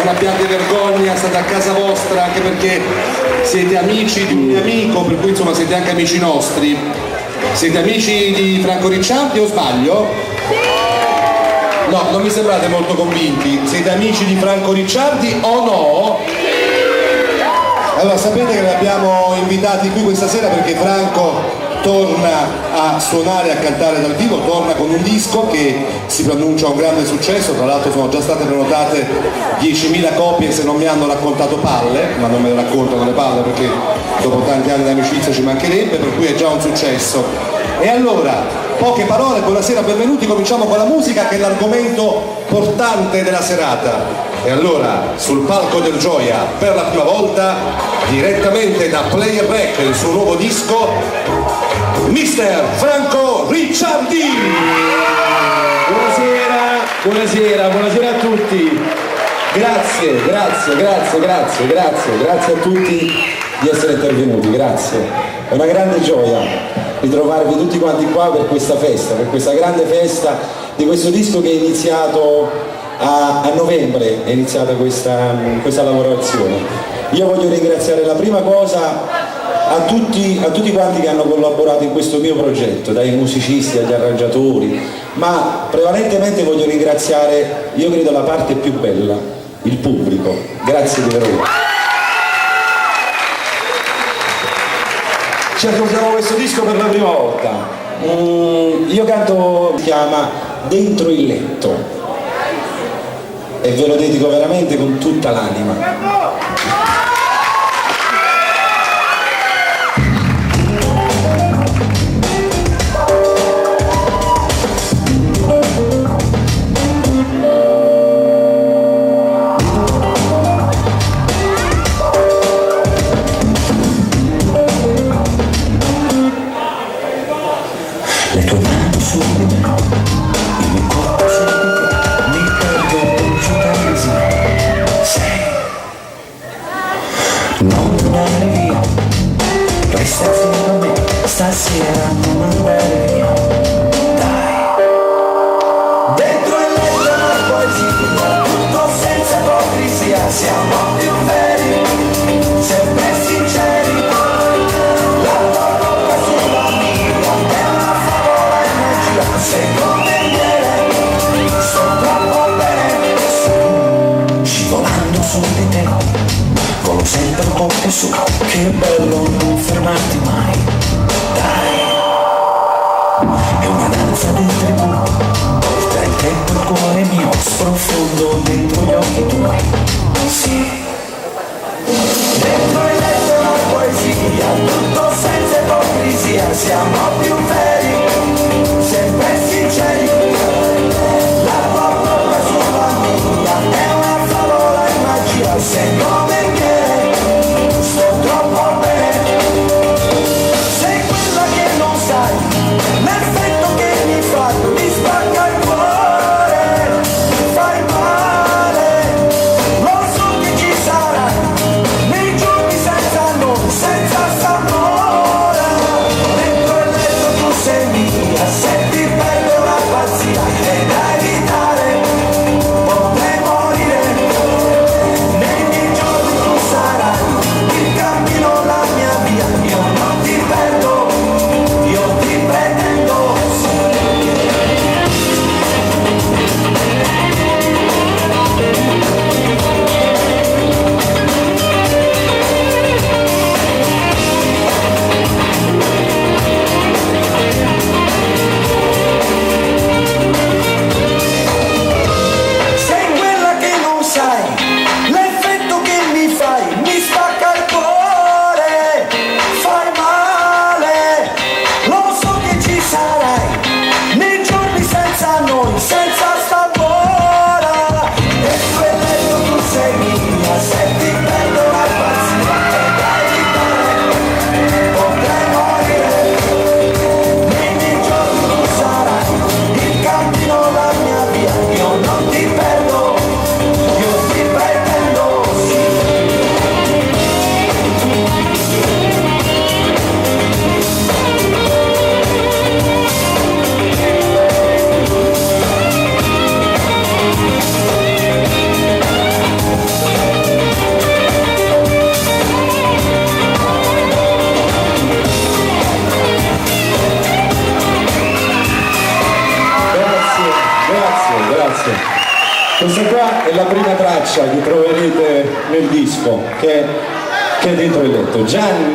non abbiate vergogna, state a casa vostra, anche perché siete amici di un mio amico, per cui insomma siete anche amici nostri. Siete amici di Franco Ricciardi o sbaglio? No, non mi sembrate molto convinti. Siete amici di Franco Ricciardi o no? Allora sapete che li abbiamo invitati qui questa sera perché Franco torna a suonare e a cantare dal vivo, torna con un disco che si preannuncia un grande successo, tra l'altro sono già state prenotate 10.000 copie se non mi hanno raccontato palle, ma non me le raccontano le palle perché dopo tanti anni di amicizia ci mancherebbe, per cui è già un successo. E allora, poche parole, buonasera, benvenuti, cominciamo con la musica che è l'argomento portante della serata. E allora, sul palco del Gioia, per la prima volta, direttamente da Player Rec, il suo nuovo disco, Mister Franco Ricciardi! Buonasera a tutti. Grazie a tutti di essere intervenuti, grazie. È una grande gioia ritrovarvi tutti quanti qua per questa festa, per questa grande festa di questo disco che è iniziato a novembre, è iniziata questa lavorazione. Io voglio ringraziare la prima cosa a tutti quanti che hanno collaborato in questo mio progetto, dai musicisti agli arrangiatori, ma prevalentemente voglio ringraziare, io credo, la parte più bella, il pubblico. Grazie di veramente. Ci ascoltiamo questo disco per la prima volta. Io canto, si chiama Dentro il letto e ve lo dedico veramente con tutta l'anima. Le tue mani su di me, il mio corpo su di te, mi perdo dentro tesi. Sei, non andare via, resta fino a me, stasera non andare via. Dai, dentro il letto la poesia, tutto senza ipocrisia, siamo più veri, sempre sinceri. Se come viene, sto troppo bene, scivolando su di te, volo sempre un po' più su, che bello non fermarti mai, dai, è una danza del tribù, tra il tempo e il cuore mio, sprofondo dentro gli occhi tuoi, sì, dentro il letto la poesia, tutto senza ipocrisia, siamo più veri, sempre sinceri, la tua bocca sulla mia è una favola e magia, sei come viene, sto troppo bene, sei grazie. Questa qua è la prima traccia che troverete nel disco, che è dentro il letto. Gianni.